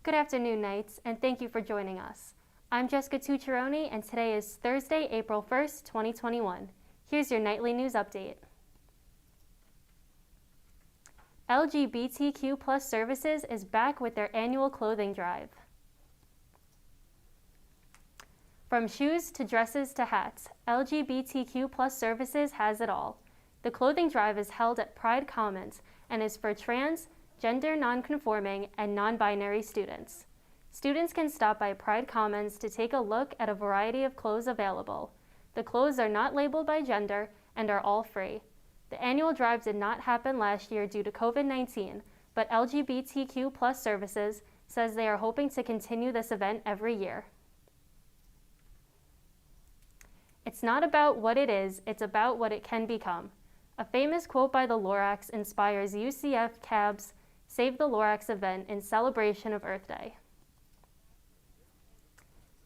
Good afternoon, Knights, and thank you for joining us. I'm Jessica Tucciarone, and today is Thursday, April 1st, 2021. Here's your nightly news update. LGBTQ plus services is back with their annual clothing drive. From shoes to dresses to hats, LGBTQ plus services has it all. The clothing drive is held at Pride Commons and is for trans, gender nonconforming, and non-binary students. Students can stop by Pride Commons to take a look at a variety of clothes available. The clothes are not labeled by gender and are all free. The annual drive did not happen last year due to COVID-19, but LGBTQ plus services says they are hoping to continue this event every year. It's not about what it is, it's about what it can become. A famous quote by the Lorax inspires UCF CAB's Save the Lorax event in celebration of Earth Day.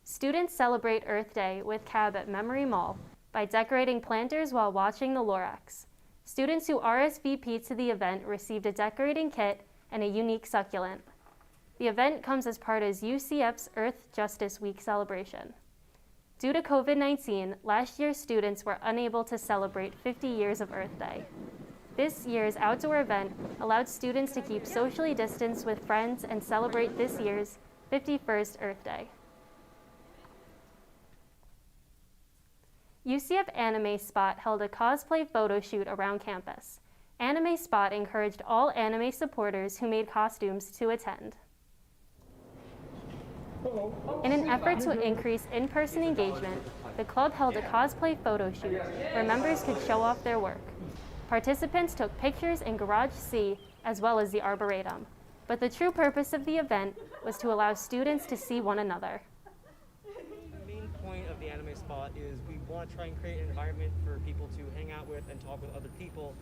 Students celebrate Earth Day with CAB at Memory Mall by decorating planters while watching the Lorax. Students who RSVP'd to the event received a decorating kit and a unique succulent. The event comes as part of UCF's Earth Justice Week celebration. Due to COVID-19, last year's students were unable to celebrate 50 years of Earth Day. This year's outdoor event allowed students to keep socially distanced with friends and celebrate this year's 51st Earth Day. UCF Anime Spot held a cosplay photo shoot around campus. Anime Spot encouraged all anime supporters who made costumes to attend. In an effort to increase in-person engagement, the club held a cosplay photo shoot where members could show off their work. Participants took pictures in Garage C as well as the Arboretum, but the true purpose of the event was to allow students to see one another. The main point of the Anime Spot is we want to try and create an environment for people to hang out with and talk with other people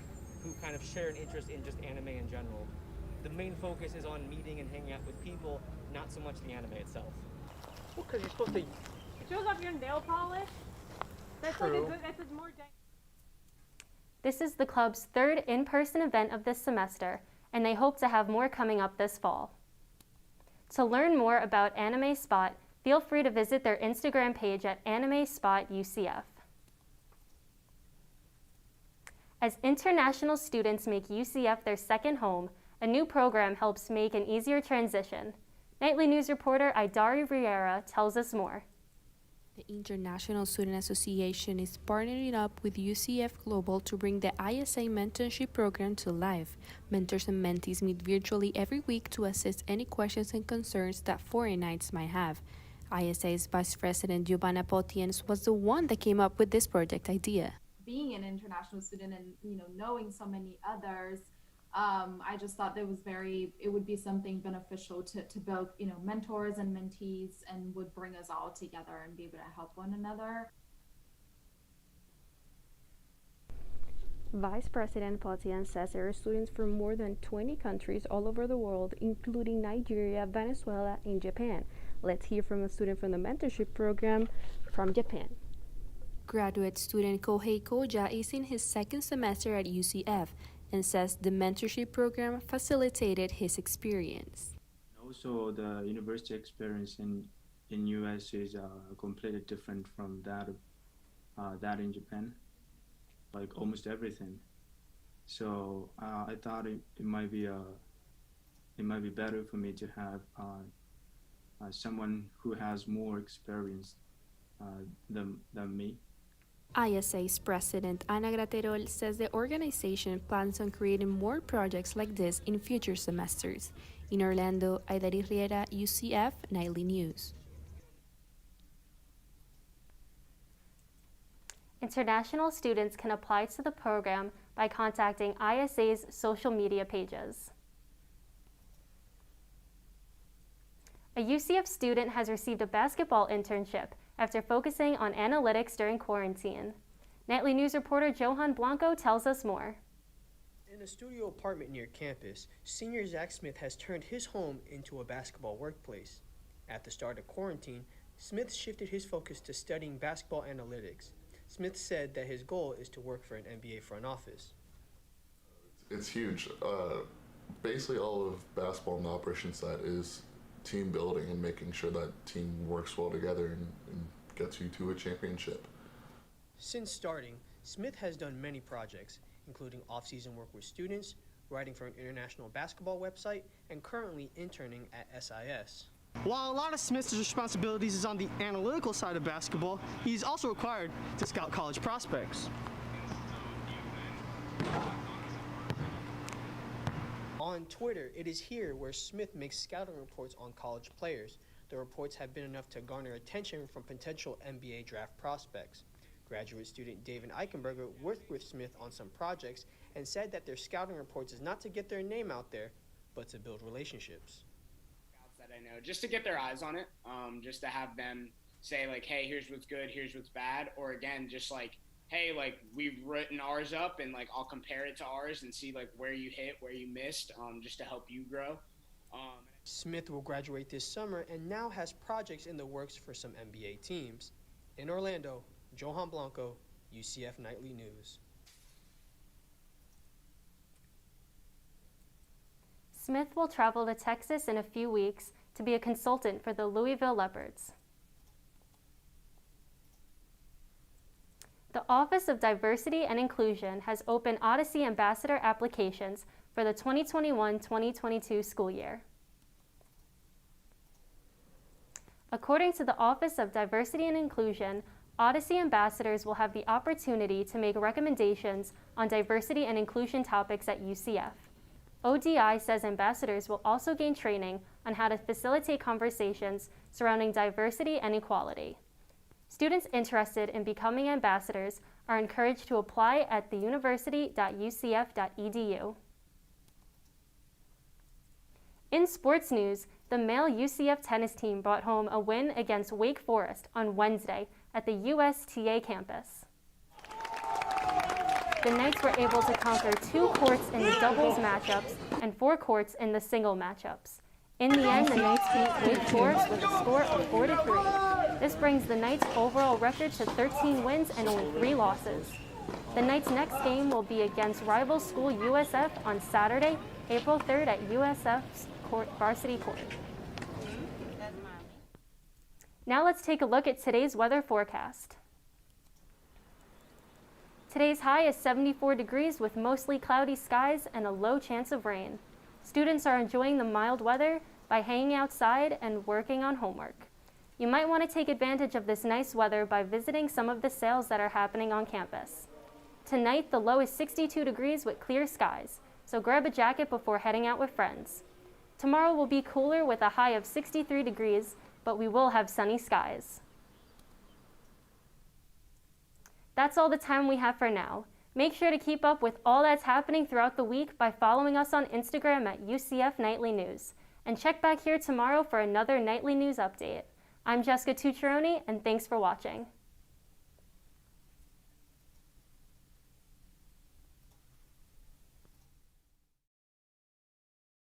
who kind of share an interest in just anime in general. The main focus is on meeting and hanging out with people, not so much the anime itself. Well, because you're supposed to. It shows off your nail polish. That's True. like a good. That's a more. This is the club's third in-person event of this semester, and they hope to have more coming up this fall. To learn more about Anime Spot, feel free to visit their Instagram page at Anime Spot UCF. As international students make UCF their second home, a new program helps make an easier transition. Nightly News reporter Idari Riera tells us more. The International Student Association is partnering up with UCF Global to bring the ISA Mentorship Program to life. Mentors and mentees meet virtually every week to assess any questions and concerns that foreign Knights might have. ISA's Vice President Johan was the one that came up with this project idea. Being an international student and knowing so many others, I just thought it would be something beneficial to build mentors and mentees, and would bring us all together and be able to help one another. Vice President Potian says there are students from more than 20 countries all over the world, including Nigeria, Venezuela, and Japan. Let's hear from a student from the mentorship program from Japan. Graduate student Kohei Koja is in his second semester at UCF and says the mentorship program facilitated his experience. Also, the university experience in US is completely different from that in Japan, like almost everything. So I thought it might be better for me to have someone who has more experience than me. ISA's president, Ana Graterol, says the organization plans on creating more projects like this in future semesters. In Orlando, Idari Riera, UCF Nightly News. International students can apply to the program by contacting ISA's social media pages. A UCF student has received a basketball internship after focusing on analytics during quarantine. Nightly News reporter Johan Blanco tells us more. In a studio apartment near campus, senior Zach Smith has turned his home into a basketball workplace. At the start of quarantine, Smith shifted his focus to studying basketball analytics. Smith said that his goal is to work for an NBA front office. It's huge. Basically all of basketball on the operations side is team building and making sure that team works well together and gets you to a championship. Since starting, Smith has done many projects, including off-season work with students, writing for an international basketball website, and currently interning at SIS. While a lot of Smith's responsibilities is on the analytical side of basketball, he's also required to scout college prospects. On Twitter, it is here where Smith makes scouting reports on college players. The reports have been enough to garner attention from potential NBA draft prospects. Graduate student David Eichenberger worked with Smith on some projects and said that their scouting reports is not to get their name out there, but to build relationships. That I know, just to get their eyes on it, just to have them say like, hey, here's what's good, here's what's bad, or again, just like, hey, like we've written ours up and like I'll compare it to ours and see like where you hit, where you missed, just to help you grow. Smith will graduate this summer and now has projects in the works for some NBA teams. In Orlando, Johan Blanco, UCF Nightly News. Smith will travel to Texas in a few weeks to be a consultant for the Louisville Leopards. The Office of Diversity and Inclusion has opened Odyssey Ambassador applications for the 2021-2022 school year. According to the Office of Diversity and Inclusion, Odyssey ambassadors will have the opportunity to make recommendations on diversity and inclusion topics at UCF. ODI says ambassadors will also gain training on how to facilitate conversations surrounding diversity and equality. Students interested in becoming ambassadors are encouraged to apply at theuniversity.ucf.edu. In sports news, the male UCF tennis team brought home a win against Wake Forest on Wednesday at the USTA campus. The Knights were able to conquer 2 courts in the doubles matchups and 4 courts in the single matchups. In the end, the Knights beat Wake Forest with a score of 4-3. This brings the Knights' overall record to 13 wins and only 3 losses. The Knights' next game will be against rival school USF on Saturday, April 3rd at USF's varsity court. Now let's take a look at today's weather forecast. Today's high is 74 degrees with mostly cloudy skies and a low chance of rain. Students are enjoying the mild weather by hanging outside and working on homework. You might want to take advantage of this nice weather by visiting some of the sales that are happening on campus. Tonight, the low is 62 degrees with clear skies, so grab a jacket before heading out with friends. Tomorrow will be cooler with a high of 63 degrees, but we will have sunny skies. That's all the time we have for now. Make sure to keep up with all that's happening throughout the week by following us on Instagram at UCF Knightly News. And check back here tomorrow for another Nightly News update. I'm Jessica Tucciarone, and thanks for watching.